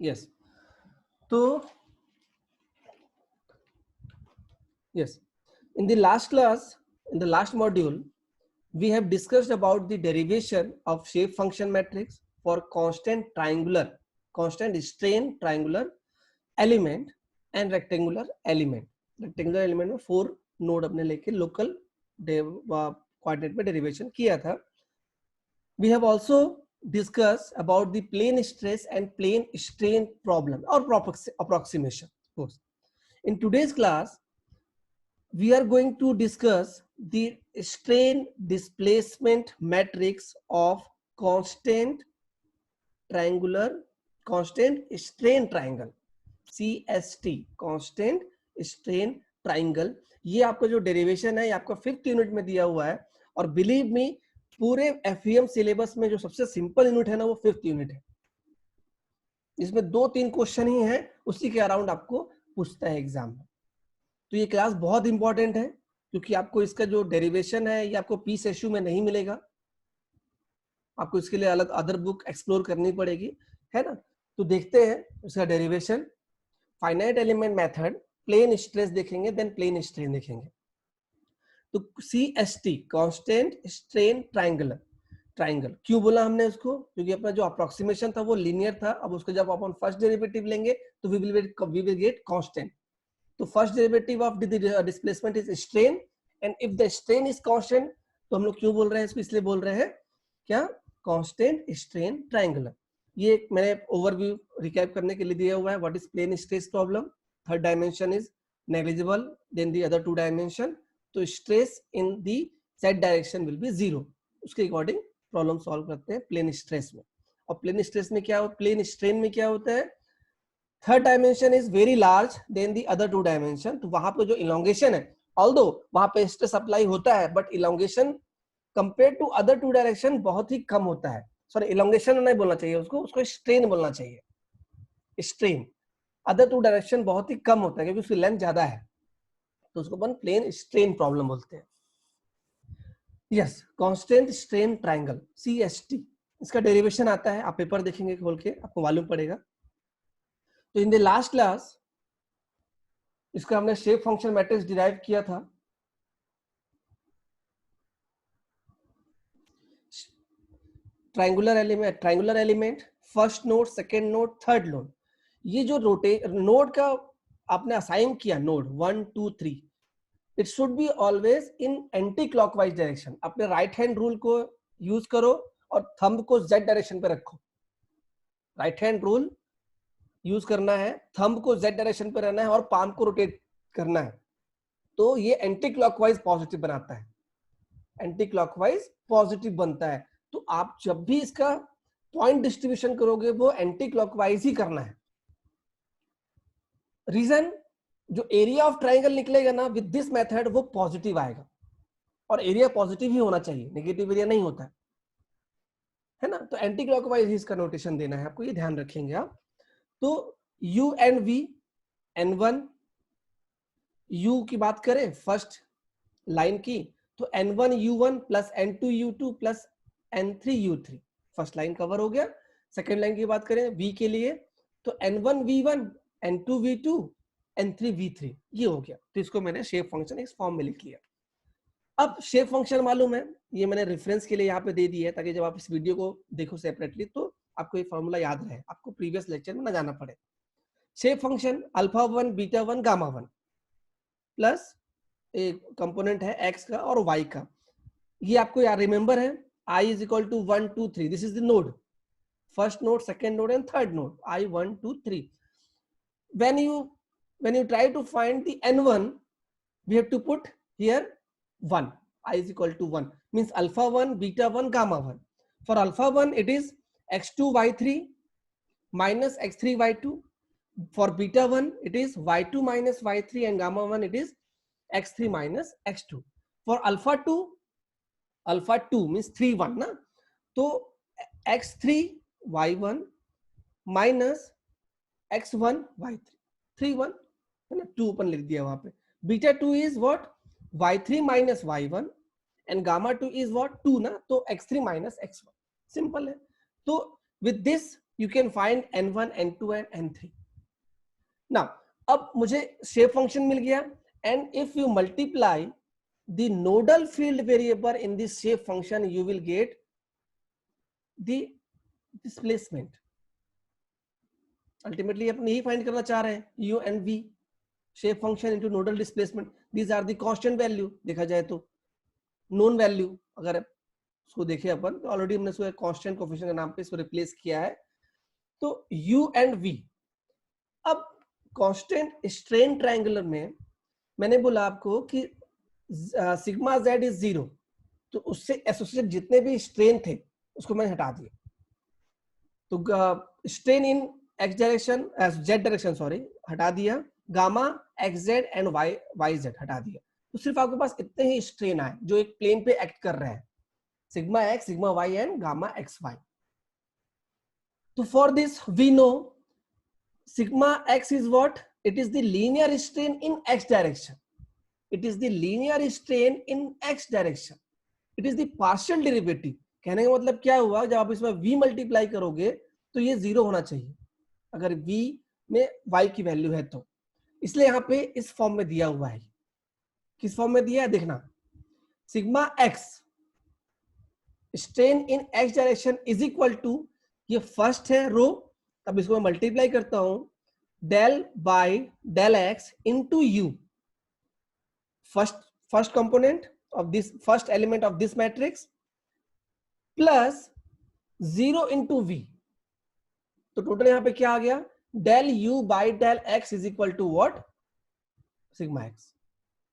Yes. So yes, in the last class, in the last module, we have discussed about the derivation of shape function matrix for constant strain triangular element and rectangular element. Rectangular element में 4 node अपने लेके local coordinate में derivation किया था. We have also discussed about the plane stress and plane strain problem or approximation. In today's class, we are going to discuss the strain displacement matrix of constant strain triangle, CST, constant strain triangle. ये आपका जो derivation है ये आपका 5th unit में दिया हुआ है, और बिलीव मी पूरे FEM सिलेबस में जो सबसे सिंपल यूनिट है ना वो 5th यूनिट है. इसमें 2-3 क्वेश्चन ही है, उसी के अराउंड आपको पूछता है एग्जाम में. तो ये क्लास बहुत इंपॉर्टेंट है क्योंकि आपको इसका जो डेरिवेशन है ये आपको पीस इश्यू में नहीं मिलेगा, आपको इसके लिए अलग अदर बुक एक्सप्लोर करनी पड़ेगी, है ना. तो देखते हैं इसका derivation. Finite element method, plane stress देखेंगे, देन प्लेन स्ट्रेन देखेंगे. तो CST, कांस्टेंट स्ट्रेन ट्राइंगल क्यों बोला हमने उसको? क्योंकि अपना जो अप्रोक्सीमेशन था वो लीनियर था. अब उसको जब अपन फर्स्ट डेरिवेटिव लेंगे तो वी विल गेट कांस्टेंट. तो first derivative of the displacement is strain, and if the strain is constant तो हम लोग क्यों बोल रहे हैं इसको? इसलिए बोल रहे हैं क्या? Constant strain triangular. ये मैंने ओवरव्यू रिकैप करने के लिए दिया हुआ है. What is plane stress problem? Third dimension is negligible, then the other 2 dimension. तो stress in the z direction will be 0. उसके अकॉर्डिंग प्रॉब्लम सॉल्व करते हैं प्लेन स्ट्रेस में. और प्लेन स्ट्रेस में क्या हो, प्लेन स्ट्रेन में क्या होता है? Third dimension is very large than the other 2 dimension. तो वहां पे जो इलोंगेशन है, ऑल्दो वहां पे स्ट्रेस अप्लाई होता है, but elongation compare to other 2 direction बहुत ही कम होता है. सॉरी, इलोंगेशन नहीं बोलना चाहिए उसको स्ट्रेन बोलना चाहिए. स्ट्रेन अदर 2 डायरेक्शन बहुत ही कम होता है क्योंकि उसकी लेंथ ज्यादा है, तो उसको अपन प्लेन स्ट्रेन प्रॉब्लम बोलते हैं. Yes, constant strain triangle, CST. इसका डेरिवेशन आता है, आप पेपर देखेंगे खोल के आपको मालूम पड़ेगा. तो इन द लास्ट क्लास इसका हमने शेप फंक्शन मैट्रिक्स डिराइव किया था. Triangular element, first node, second node, third node. ये जो नोड का आपने असाइन किया, node 1 2 3, it should be always in anti clockwise direction. अपने राइट हैंड रूल को यूज करो और थंब को z डायरेक्शन पे रखो. राइट हैंड रूल यूज करना है, थंब को z डायरेक्शन पे रहना है और पाम को रोटेट करना है. तो ये एंटी क्लॉकवाइज पॉजिटिव बनाता है, एंटी क्लॉकवाइज पॉजिटिव बनता है. तो आप जब भी इसका पॉइंट डिस्ट्रीब्यूशन करोगे वो एंटी क्लॉकवाइज ही करना है. रीजन, जो एरिया ऑफ ट्रायंगल निकलेगा ना विद दिस मेथड वो पॉजिटिव आएगा, और एरिया पॉजिटिव ही होना चाहिए, नेगेटिव एरिया नहीं होता है ना. तो एंटी क्लॉकवाइज ही इसका नोटेशन देना है आपको, ये ध्यान रखेंगे आप. तो U and V, N1 U की बात करें फर्स्ट लाइन की, तो N1U1 plus N2U2 plus N3U3, first line cover हो गया. सेकेंड लाइन की बात करें V के लिए, तो N1V1 N2V2 N3V3, ये हो गया. तो इसको मैंने शेप फंक्शन इस फॉर्म में लिख लिया. अब शेप फंक्शन मालूम है, ये मैंने रेफरेंस के लिए यहाँ पे दे दी है ताकि जब आप इस वीडियो को देखो सेपरेटली तो आपको ये फॉर्मूला याद रहे, आपको प्रीवियस लेक्चर में ना जाना पड़े. Shape function alpha 1 beta 1 gamma 1 plus एक कंपोनेंट है x का और y का. ये आपको यार रिमेंबर है, I is equal to 1 2 3. This is the node, first node, second node and third node. I 1 2 3. when you try to find the n1, we have to put here 1. I is equal to 1 means alpha 1 beta 1 gamma 1. For alpha 1 it is x2 y3 minus x3 y2. For beta 1 it is y2 minus y3, and gamma 1 it is x3 minus x2. For alpha 2 means 3 1 ना, तो x3 y1 minus x1 y3, 3 1 है ना, 2 अपन लिख दिया वहां पे. Beta 2 is what? y3 minus y1 and gamma 2 is what? 2 ना, तो x3 minus x1. सिंपल है. तो with this you can find n1, n2 and n3. Now अब मुझे शेप फंक्शन मिल गया, and if you multiply the nodal field variable in this shape function, you will get the displacement. Ultimately अपन यही find करना चाह रहे हैं, u and v, shape function into nodal displacement. These are the constant value. देखा जाए तो known value अगर उसको देखें अपन तो ऑलरेडी हमने इसको कांस्टेंट कोफिशिएंट के नाम पे इसको रिप्लेस किया है. तो u एंड v. अब कांस्टेंट स्ट्रेन ट्रायंगुलर में मैंने बोला आपको कि सिग्मा z इज 0, तो उससे एसोसिएटेड जितने भी स्ट्रेन थे उसको मैंने हटा दिया. तो strain in x direction, z direction sorry, हटा दिया. गामा xz एंड yz हटा दिया. तो सिर्फ आपके पास इतने ही स्ट्रेन आए जो एक प्लेन पे एक्ट कर रहे हैं, sigma x, sigma y and gamma xy. तो for this we know sigma x is what? It is the linear strain in x direction. It is the linear strain in x direction. It is the partial derivative. कहने का मतलब क्या हुआ, जब आप इसमें v multiply करोगे तो ये 0 होना चाहिए अगर v में y की वैल्यू है तो. इसलिए यहाँ पे इस फॉर्म में दिया हुआ है. किस फॉर्म में दिया है देखना, sigma x strain in x direction is equal to, ये फर्स्ट है रो, तब इसको मैं मल्टीप्लाई करता हूं, del by del x into u, first component of this, first element of this matrix, plus 0 into v. तो टोटल यहां पे क्या आ गया, del u by del x is equal to what, sigma x,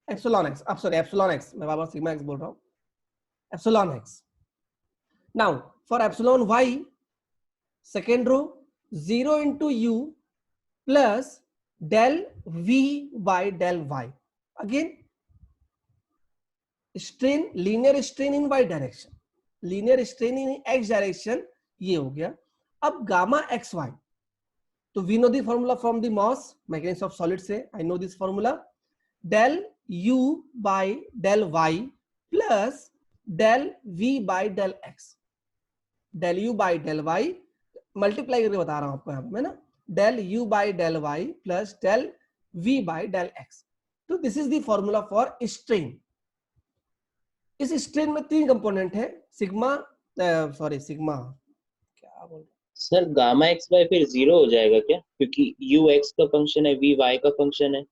epsilon x. अब sorry epsilon x, मैं बार sigma x बोल रहा हूं, epsilon x. Now for epsilon y, second row, 0 into u plus del v by del y. Again strain, linear strain in y direction, linear strain in x direction, ये हो गया. अब gamma xy, तो we know the formula from the Moss mechanics of solids से, I know this formula, del u by del y plus del v by del x. del u by del y multiply करके बता रहा हूं आपको यहां पे ना, del u by del y plus del v by del x. तो this is the formula for strain. इस स्ट्रेन में 3 कंपोनेंट है, सिग्मा सॉरी सिग्मा क्या बोल रहे सर, गामा एक्स वाई फिर 0 हो जाएगा क्या, क्योंकि यू एक्स का फंक्शन है, वी वाई का फंक्शन है.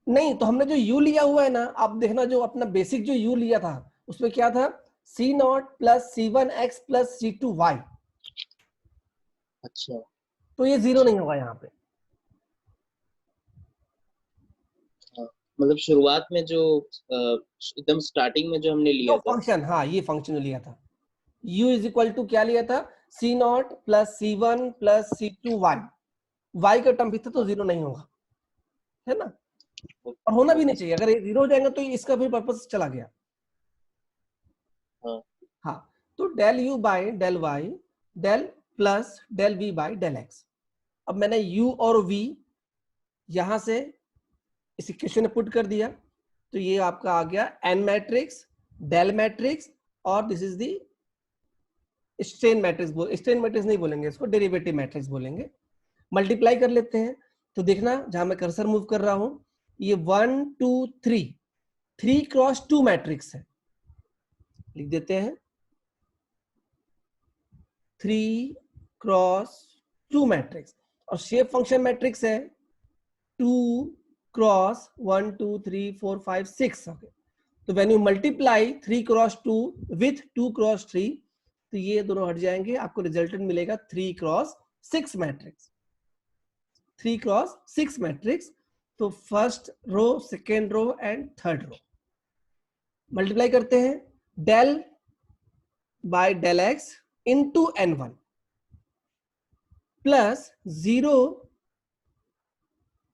नहीं, तो हमने जो यू लिया हुआ है ना, आप देखना जो अपना बेसिक जो यू लिया था उसमें क्या था, C not plus C one x plus C two y. अच्छा, तो ये 0 नहीं होगा यहाँ पे. मतलब शुरुआत में जो एकदम स्टार्टिंग में जो हमने लिया था फंक्शन, हाँ ये फंक्शन जो लिया था, u इज इक्वल टू क्या लिया था, C not plus C one plus C two y. Y का टर्म भी था तो 0 नहीं होगा, है ना, और होना भी नहीं चाहिए. अगर ये 0 हो जाएगा तो इसका भी पर्पस चला गया. हाँ, तो del u by del y del plus del v by del x. अब मैंने u और v यहां से इस इक्वेशन में पुट कर दिया, तो ये आपका आ गया n मैट्रिक्स, डेल मैट्रिक्स, और this is the strain matrix. Strain matrix नहीं बोलेंगे इसको, डेरिवेटिव मैट्रिक्स बोलेंगे. मल्टीप्लाई कर लेते हैं तो देखना जहां मैं कर्सर मूव कर रहा हूं, ये 1 2 3 3 क्रॉस 2 मैट्रिक्स है. लिख देते हैं 3 क्रॉस 2 मैट्रिक्स, और शेप फंक्शन मैट्रिक्स है 2 क्रॉस 1 2 3 4 5 6. ओके, तो when you multiply 3 cross 2 with 2 cross 3, तो ये दोनों हट जाएंगे, आपको रिजल्टेंट मिलेगा 3 क्रॉस 6 मैट्रिक्स. 3 cross 6 matrix. तो first row, second row and third row multiply करते हैं, del by del x into n1 plus 0,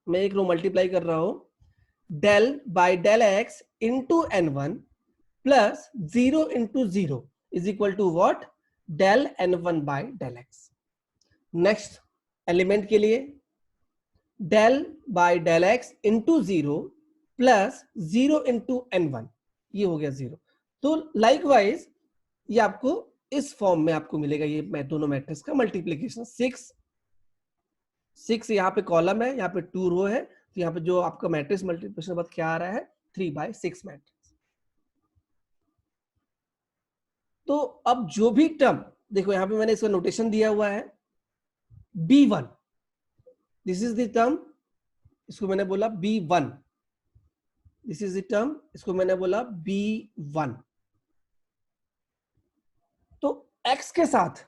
मैं एक रो मल्टीप्लाई कर रहा हूं, del by del x into n1 plus 0 into 0 is equal to what, del n1 by del x. Next element के लिए del by del x into 0 plus 0 into n1, ये हो गया 0. तो लाइकवाइज ये आपको इस फॉर्म में आपको मिलेगा ये दोनों मैट्रिक्स का मल्टीप्लीकेशन। 6 यहाँ पे कॉलम है, यहाँ पे 2 रो है, तो यहाँ पे जो आपका मैट्रिक्स मल्टीप्लिकेशन बाद क्या आ रहा है 3/6 मैट्रिक्स। तो अब जो भी टर्म देखो यहाँ पे मैंने इसका नोटेशन दिया हुआ है B1, this is the term, इसको मैंने बोला B1, this is the term, इसको मैंने बोला B1। तो x के साथ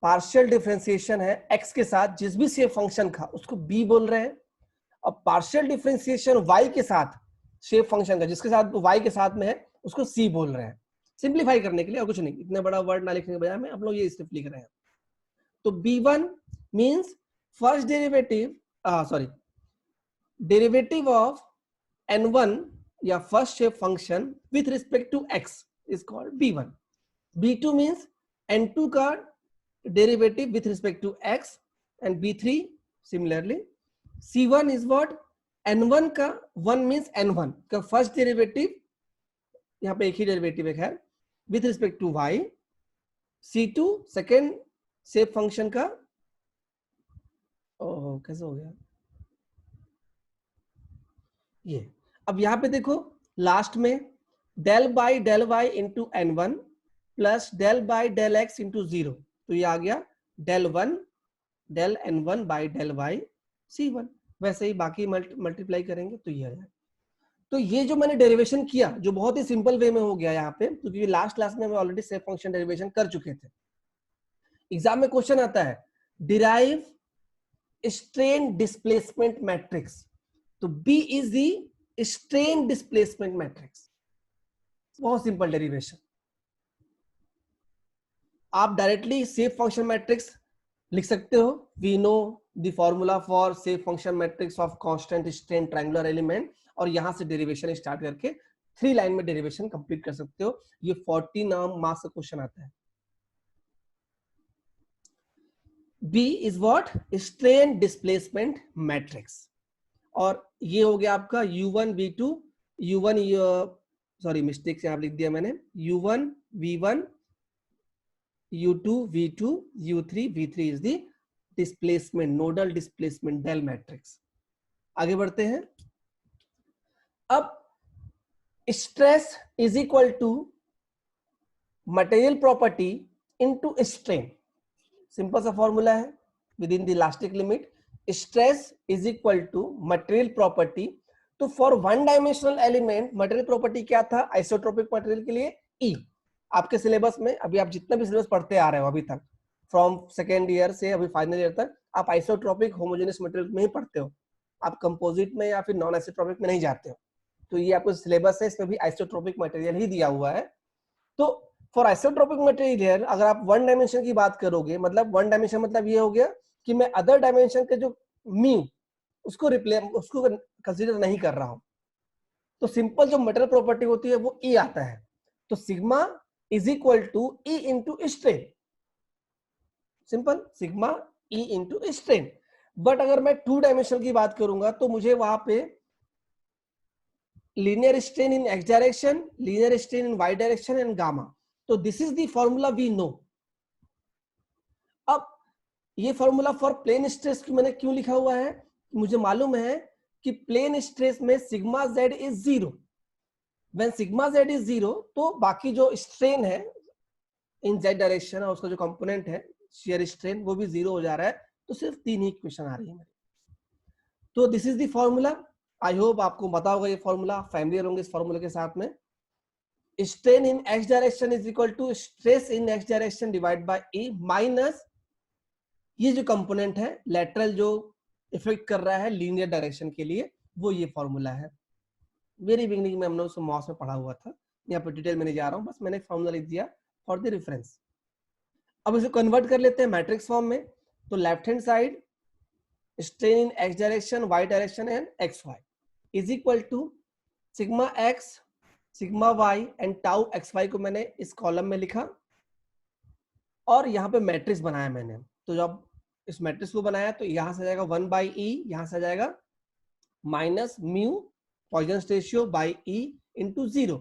पार्शियल डिफरेंशिएशन है, x के साथ जिस भी शेप फंक्शन का उसको b बोल रहे हैं, और पार्शियल डिफरेंशिएशन y के साथ शेप फंक्शन का जिसके साथ y के साथ में है उसको c बोल रहे हैं। सिंप्लीफाई करने के लिए और कुछ नहीं, इतना बड़ा वर्ड ना लिखने के बजाय में आप लोग ये सिर्फ लिख रहे हैं। तो b1 means first derivative of n1 या first shape function with respect to x is called b1। b2 means n2 का derivative with respect to x, and b3 similarly। c1 is what, n1 का 1 means n1 का first derivative, यहाँ पे एक ही derivative है with respect to y। c2 second shape function का, ओह कैसे हो गया ये। अब यहाँ पे देखो लास्ट में del by del y into n1 plus del by del x into 0, तो ये आ गया del 1 del n1 by del y c1। वैसे ही बाकी मल्टीप्लाई करेंगे तो ये आ जाएगा। तो ये जो मैंने डेरिवेशन किया जो बहुत ही सिंपल वे में हो गया यहाँ पे, क्योंकि लास्ट क्लास में हम ऑलरेडी शेप फंक्शन डेरिवेशन कर चुके थे। एग्जाम में क्वेश्चन आता है डिराइव स्ट्रेन डिस्प्लेसमेंट मैट्रिक्स, तो B is the strain displacement matrix. बहुत सिंपल डेरिवेशन। आप डायरेक्टली शेप फंक्शन मैट्रिक्स लिख सकते हो। We know the formula for shape function matrix of constant strain triangular element, और यहां से डेरिवेशन स्टार्ट करके 3 लाइन में डेरिवेशन कंप्लीट कर सकते हो। ये 40 मार्क्स का क्वेश्चन आता है। B is what, strain displacement matrix. और ये हो गया आपका U1 V2 U1 sorry mistake से यहाँ लिख दिया मैंने, U1 V1 U2 V2 U3 V3 is the displacement, nodal displacement del matrix। आगे बढ़ते हैं। अब stress is equal to material property into strain, simple सा फॉर्मूला है within the elastic limit. Stress is equal to material property, तो for one dimensional element material property क्या था isotropic material के लिए E। आपके सिलेबस में अभी आप जितना भी सिलेबस पढ़ते आ रहे हो अभी तक फ्रॉम सेकेंड ईयर से अभी फाइनल ईयर तक, आप आइसोट्रोपिक होमोजेनियस मटेरियल में ही पढ़ते हो, आप कंपोजिट में या फिर नॉन आइसोट्रोपिक में नहीं जाते हो। तो ये आपको सिलेबस है, इसमें भी आइसोट्रोपिक मटेरियल ही दिया हुआ है। तो फॉर आइसोट्रोपिक मटेरियल अगर आप वन डायमेंशन की बात करोगे, मतलब वन डायमेंशन मतलब ये हो गया कि मैं अदर डायमेंशन के जो म्यू उसको कंसीडर नहीं कर रहा हूं, तो सिंपल जो मटेरियल प्रॉपर्टी होती है वो E आता है। तो sigma is equal to E into strain, simple sigma E into strain. But अगर मैं 2 डायमेंशन की बात करूंगा तो मुझे वहां पे linear strain in x direction, linear strain in y direction and gamma. तो this is the formula we know. अब ये फॉर्मूला फॉर प्लेन स्ट्रेस मैंने क्यों लिखा हुआ है, मुझे मालूम है कि प्लेन स्ट्रेस में sigma z is 0। When sigma z is 0 तो बाकी जो स्ट्रेन है इन z डायरेक्शन और उसका जो कंपोनेंट है शेयर स्ट्रेन वो भी 0 हो जा रहा है। तो सिर्फ 3 ही इक्वेशन आ रही है। तो this is the formula. I hope आपको पता होगा ये फॉर्मूला, फैमिलियर होंगे इस फॉर्मूला के साथ में। Strain in x direction is equal to stress in x direction divide by E minus ये जो कंपोनेंट है लेटरल जो इफेक्ट कर रहा है लीनियर डायरेक्शन के लिए, वो ये फॉर्मूला है। वेरी बिगिनिंग में हमने उसको मॉस में पढ़ा हुआ था, यहाँ पे डिटेल में नहीं जा रहा हूँ, बस मैंने फॉर्मूला लिख दिया फॉर द रेफरेंस। अब इसे कन्वर्ट कर लेते हैं मैट्रिक्स फॉर्म में। तो left hand side strain in x direction, y direction and xy is equal to sigma x sigma y and tau xy को मैंने इस कॉलम में लिखा और यहाँ पे मैट्रिक्स बनाया मैंने। तो जब इस मैट्रिक्स को बनाया तो यहाँ से जाएगा 1/e, यहाँ से जाएगा minus mu Poisson ratio by E into 0।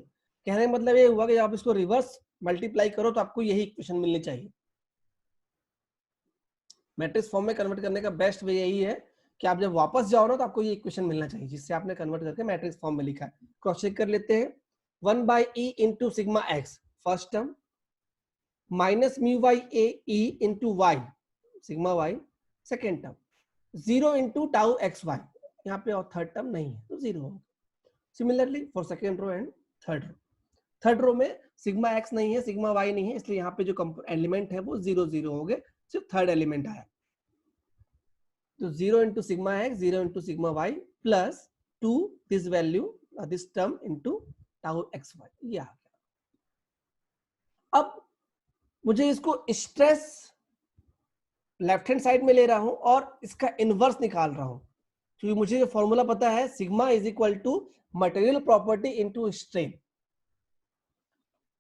कहने का मतलब ये हुआ कि आप इसको रिवर्स मल्टीप्लाई करो तो आपको यही इक्वेशन मिलनी चाहिए। मैट्रिक्स फॉर्म में कन्वर्ट करने का बेस्ट वे यही है कि आप जब वापस जाओ ना तो आपको ये इक्वेशन मिलना चाहिए जिससे आपने कन्वर्ट करके मैट्रिक्स फॉर्म में लिखा है। क्रॉस चेक कर लेते हैं। 1/e into sigma x first term, minus mu by a E into y sigma y second term, 0 into tau x y, यहाँ पे और थर्ड टर्म नहीं है तो 0 होगा। Similarly for second row and third row, third row में sigma x नहीं है, सिग्मा वाई नहीं है, इसलिए यहाँ पे जो एलिमेंट है वो 0 0 हो गए, सिर्फ थर्ड एलिमेंट आया। तो 0 into sigma x, 0 into sigma y plus 2 this value this term into tau x y, ये आ गया। अब मुझे इसको स्ट्रेस लेफ्ट हैंड साइड में ले रहा हूं और इसका इनवर्स निकाल रहा हूं, क्योंकि मुझे फॉर्मूला पता है sigma is equal to material property into strain,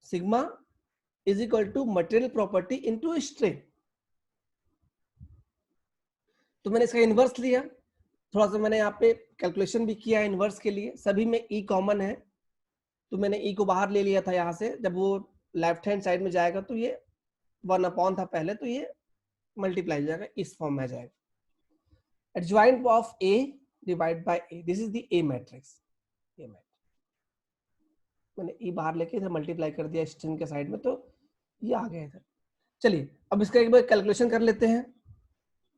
sigma is equal to material property into strain. तो मैंने इसका इनवर्स लिया, थोड़ा सा मैंने यहाँ पे कैलकुलेशन भी किया है इनवर्स के लिए, सभी में ई कॉमन है तो मैंने ई को बाहर ले लिया था यहाँ से, जब वो लेफ्ट हैंड साइड में जाएगा तो ये 1/, था पहले, तो ये मल्टीप्लाई हो जाएगा, इस फॉर्म में आ जाएगा। Adjoint of A divide by A, this is the A matrix. ये मैंने ई बाहर लेके इधर मल्टीप्लाई कर दिया स्ट्रिंग के साइड में, तो ये आ गया इधर। चलिए अब इसका एक बार कैलकुलेशन कर लेते हैं।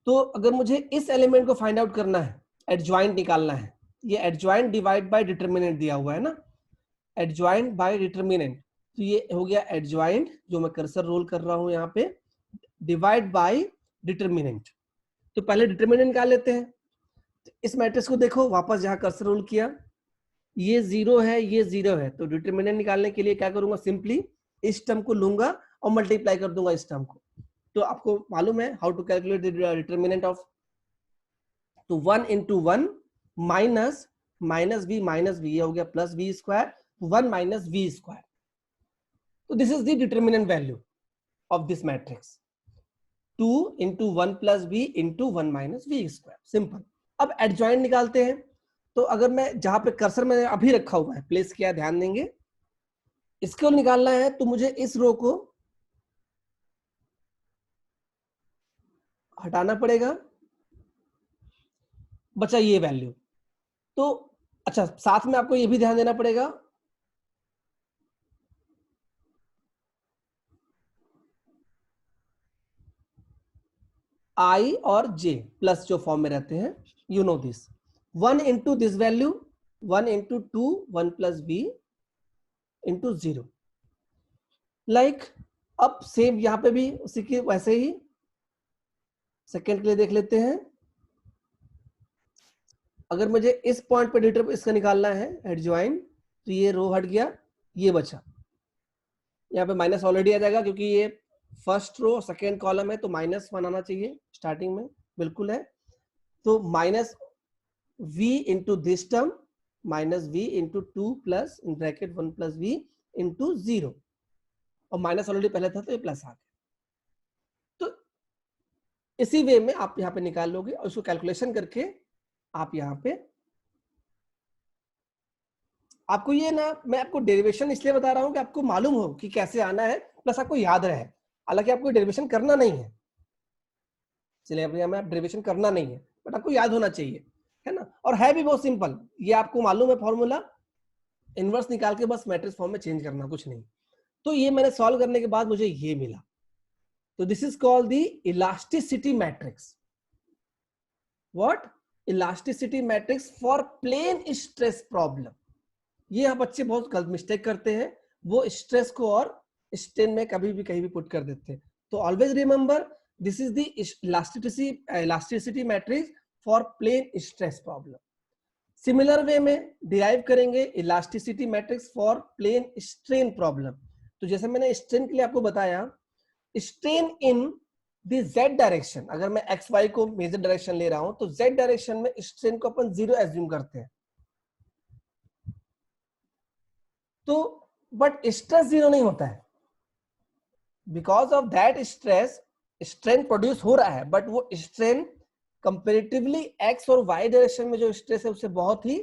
तो अगर मुझे इस एलिमेंट को फाइंड आउट करना है, एडजॉइंट निकालना है, ये एडजॉइंट डिवाइड बाय डिटरमिनेंट दिया हुआ है ना, एडजॉइंट बाय डिटरमिनेंट, तो ये हो गया एडजॉइंट, जो मैं कर्सर रोल कर रहा हूं यहाँ पे, डिवाइड बाय डिटरमिनेंट। तो पहले डिटरमिनेंट निकाल लेते हैं। तो इस मैट्रिक्स को देखो, वापस जहां कर्सर रोल किया, ये 0 है, ये 0 है, तो डिटरमिनेंट निकालने के लिए क्या करूंगा, सिंपली इस टर्म को लूंगा और मल्टीप्लाई कर दूंगा इस टर्म को। तो आपको मालूम है how to calculate the determinant of, तो 1 इंटू 1 माइनस माइनस बी, ये हो गया plus B square, 1 minus B square. तो this is the determinant value of this matrix, 2 into 1 plus B into 1 minus B square, simple. अब adjoint निकालते हैं। तो अगर मैं जहां पे कर्सर मैंने अभी रखा हुआ है, प्लेस किया, ध्यान देंगे, इसको निकालना है तो मुझे इस रो को हटाना पड़ेगा, बचा ये वैल्यू। तो अच्छा, साथ में आपको ये भी ध्यान देना पड़ेगा, आई और जे प्लस जो फॉर्म में रहते हैं, you know this, 1 into this value, 1 into 2, 1 plus B into 0। Like अब सेम यहां पे भी उसी के वैसे ही सेकेंड के लिए देख लेते हैं। अगर मुझे इस पॉइंट पे डिटर इसका निकालना है एडजॉइंट, तो ये रो हट गया, ये बचा, यहाँ पे माइनस ऑलरेडी आ जाएगा क्योंकि ये फर्स्ट रो सेकेंड कॉलम है, तो -1 आना चाहिए स्टार्टिंग में, बिल्कुल है। तो minus v into this term minus v into 2 plus in bracket 1 plus v into 0, और माइनस ऑलरेडी पहले था तो ये प्लस आ गया। तो इसी वे में आप यहाँ पे निकाल लोगे और उसको कैलकुलेशन करके आप यहाँ पे, आपको ये ना, मैं आपको डेरिवेशन इसलिए बता रहा हूं कि आपको मालूम हो कि कैसे आना है, प्लस आपको याद रहे। हालांकि आपको डेरिवेशन करना नहीं है, चलिए अब यहाँ में आप डेरिवेशन करना नहीं है, बट आपको याद होना चाहिए, है ना। और है भी बहुत सिंपल, ये आपको मालूम है फॉर्मूला, इनवर्स निकाल के बस मैट्रिक्स फॉर्म में चेंज करना, कुछ नहीं। तो ये मैंने सॉल्व करने के बाद मुझे ये मिला, तो this is called the elasticity matrix. What? Elasticity matrix for plane stress problem. ये आप बच्चे बहुत गलत मिस्टेक करते हैं, वो स्ट्रेस को और स्ट्रेन में कभी भी कहीं भी पुट कर देते हैं। तो always remember this is the elasticity matrix for plane stress problem. Similar way में डिराइव करेंगे elasticity matrix for plane strain problem. तो जैसे मैंने स्ट्रेन के लिए आपको बताया, strain in the z direction, अगर मैं एक्स वाई को मेजर डायरेक्शन ले रहा हूं तो जेड डायरेक्शन में स्ट्रेन को अपन 0 एज्यूम करते हैं। तो बट स्ट्रेस 0 नहीं होता है, because of that stress strain produce हो रहा है, बट वो स्ट्रेन कंपेरेटिवली एक्स और वाई डायरेक्शन में जो स्ट्रेस है उससे बहुत ही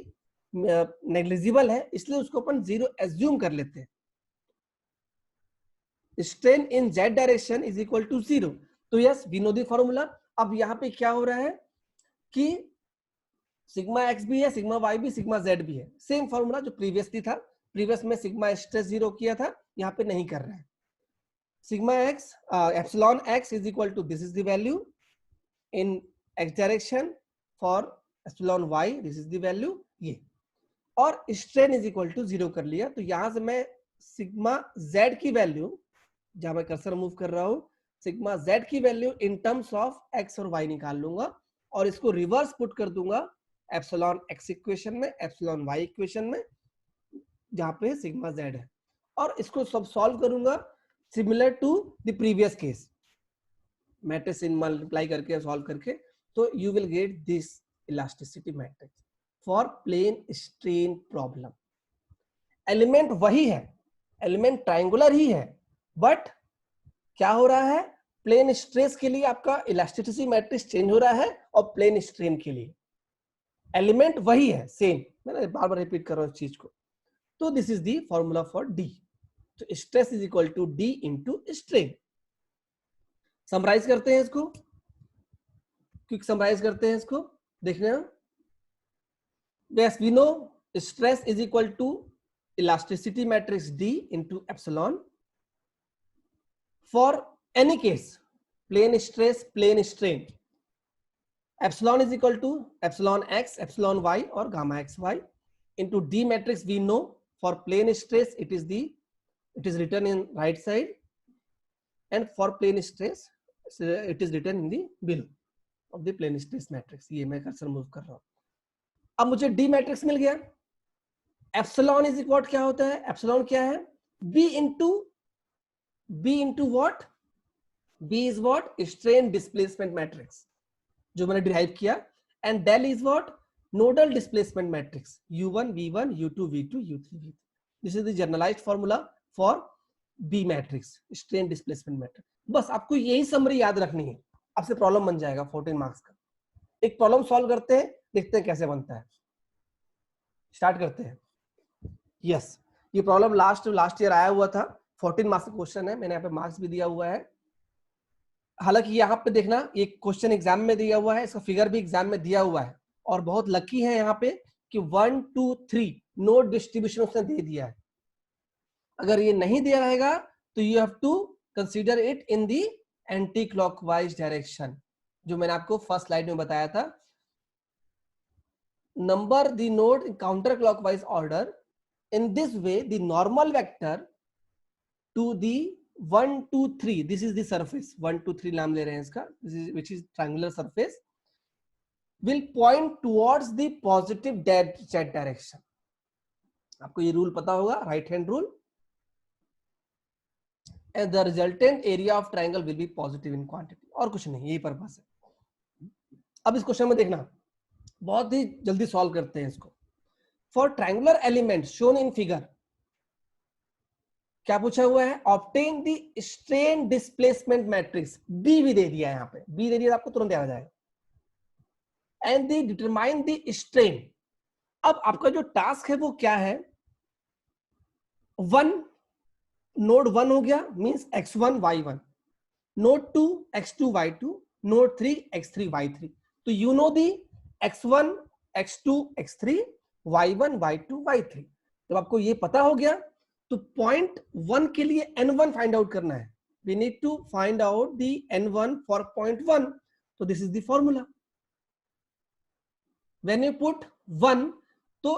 नेग्लिजिबल है, इसलिए उसको अपन 0 एज्यूम कर लेते हैं। Strain in z direction is equal to 0। तो yes we know the formula. अब यहाँ पे क्या हो रहा है कि सिग्मा एक्स भी है, सिग्मा वाई भी, सिग्मा जेड भी है, सेम फॉर्मूला जो प्रीवियसली था। प्रीवियस में सिग्मा स्ट्रेस 0 किया था, यहाँ पे नहीं कर रहे हैं। Sigma x epsilon x is equal to this is the value in x direction for epsilon y, this is the value ये, और स्ट्रेन इज इक्वल टू 0 कर लिया। तो यहां से मैं सिग्मा जेड की वैल्यू, जहां मैं कर्सर मूव कर रहा हूं, सिग्मा जेड की value in terms of x और वाई निकाल लूंगा और इसको रिवर्स पुट कर दूंगा एप्सिलॉन एक्स इक्वेशन में, एप्सिलॉन वाई इक्वेशन में, जहां पे सिग्मा जेड है, और इसको सब सॉल्व करूंगा similar to the previous case, matrix in multiply करके सॉल्व करके। तो you will get this elasticity matrix for plane strain problem. Element वही है, एलिमेंट ट्रायंगुलर ही है, बट क्या हो रहा है, प्लेन स्ट्रेस के लिए आपका इलास्टिसिटी मैट्रिक्स चेंज हो रहा है और प्लेन स्ट्रेन के लिए एलिमेंट वही है, सेम। मैंने बार बार रिपीट कर रहा हूं इस चीज को। तो this is the formula for D. तो stress is equal to D into strain. Summarize करते हैं इसको, क्विक समराइज करते हैं इसको, देखना। Yes, we know stress is equal to elasticity matrix D into epsilon for any case, plane stress, plane strain. Epsilon is equal to epsilon x, epsilon y or gamma xy into D matrix. We know for plane stress it is written in right side, and for plane stress it is written in the below of the plane stress matrix. ये मैं cursor move कर रहा हूं। अब मुझे D matrix मिल गया। Epsilon is equal क्या होता है, एप्सिलॉन क्या है, B into what, B is what, strain displacement matrix जो मैंने डिराइव किया, and del is what, nodal displacement matrix u1 v1 u2 v2 u3 v3। This is the generalized formula for B matrix, strain displacement matrix. बस आपको यही summary याद रखनी है, आपसे प्रॉब्लम बन जाएगा 14 मार्क्स का। एक प्रॉब्लम सॉल्व करते हैं, देखते हैं कैसे बनता है, स्टार्ट करते हैं। यस, ये प्रॉब्लम लास्ट ईयर आया हुआ था, 14 मार्क्स का क्वेश्चन है, मैंने यहाँ पे मार्क्स भी दिया हुआ है। हालांकि यहाँ पे देखना, ये क्वेश्चन एग्जाम में दिया हुआ है, इसका फिगर भी एग्जाम में दिया हुआ है, और बहुत लकी है यहाँ पे कि 1 2 3 नोड डिस्ट्रीब्यूशन उसने दे दिया है। अगर ये नहीं दिया रहेगा तो you have to consider it in the anti clockwise direction, जो मैंने आपको फर्स्ट स्लाइड में बताया था। Number the node in counter clockwise order, in this way the normal vector to the 1 2 3, this is the surface 1 2 3 नाम ले रहे हैं इसका, this is which is triangular surface, will point towards the positive z direction। आपको ये rule पता होगा, right hand rule, and the resultant area of triangle will be positive in quantity। और कुछ नहीं, यही पर्पस है। अब इस क्वेश्चन में देखना, बहुत ही जल्दी सॉल्व करते हैं इसको। For triangular elements shown in figure, क्या पूछा हुआ है, obtain the strain displacement matrix, B भी दे दिया है, यहाँ पे B दे दिया, आपको तुरंत याद आ जाएगा, and the determine the strain। अब आपका जो टास्क है वो क्या है, 1 नोड 1 हो गया, means x1 y1, node 2 x2 y2, node 3 x3 y3। तो you know the x1 x2 x3 y1 y2 y3। जब आपको ये पता हो गया तो पॉइंट 1 के लिए n1 फाइंड आउट करना है। We need to find out the n1 for point 1। तो this is the formula, when you put 1 तो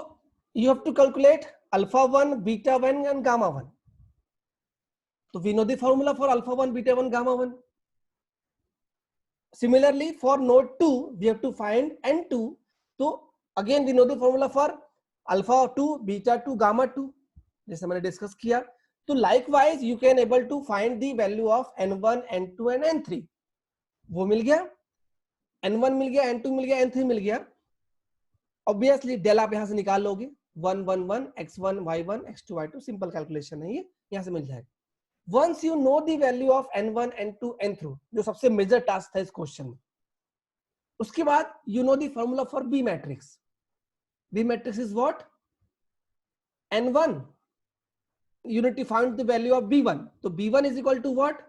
you have to calculate alpha 1 beta 1 and gamma 1। तो we know the formula for alpha 1 beta 1 gamma 1। Similarly for node 2 we have to find n2। तो again we know the formula for alpha 2 beta 2 gamma 2, जैसे मैंने discuss किया। तो likewise you can able to find the value of n1 n2 and n3। वो मिल गया, n1 मिल गया, n2 मिल गया, n3 मिल गया। ऑब्वियसली डेल आप यहां से निकाल लोगे, 1 1 1 x1 y1 x2 y2, simple calculation है ये, यहां से मिल जाएगा। Once you know the value of n1 n2 n3, जो सबसे मेजर टास्क था इस क्वेश्चन में, उसके बाद you know the formula for B matrix. B matrix is what? N1 you need to find the value of b1. So b1 is equal to what?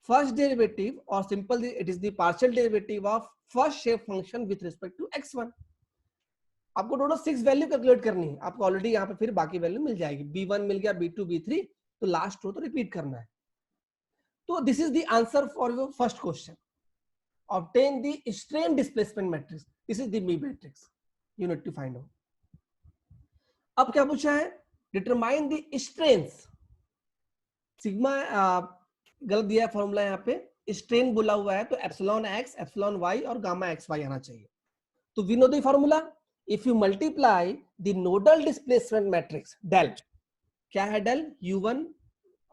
First derivative, or simple it is the partial derivative of first shape function with respect to x1. आपको total 6 value calculate करनी है, आपको already यहाँ पे फिर बाकी value मिल जाएगी, b1 मिल गया, b2 b3, तो लास्ट रो तो रिपीट करना है. तो this is the answer for your first question. Obtain the strain displacement matrix. This is the me matrix. You need to find out. अब क्या पूछा है? Determine the strains. सिग्मा गलत दिया है फॉर्मूला यहाँ पे, स्ट्रेन बोला हुआ है तो एप्सिलॉन एक्स, एप्सिलॉन वाई और गामा एक्स वाई आना चाहिए. तो we know the formula. If you multiply the nodal displacement matrix del, क्या है डेल? U1,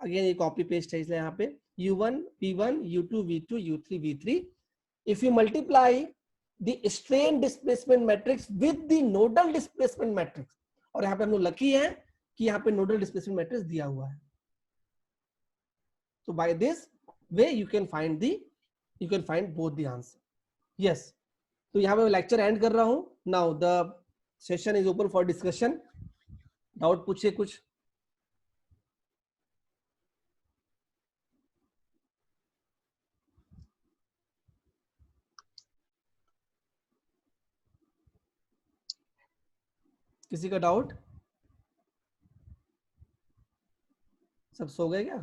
अगेन ये कॉपी पेस्ट है इसलिए यहाँ पे U1 P1 U2 V2 U3 V3. If you multiply the strain displacement matrix with the nodal displacement matrix, और यहाँ पे हम लोग लकी है कि यहाँ पे nodal displacement matrix दिया हुआ है. So by this way you can find both the answer. Yes. तो यहाँ पे मैं लेक्चर एंड कर रहा हूँ. Now the session is open for discussion. Doubt पूछिए कुछ. किसी का डाउट? सब सो गए क्या?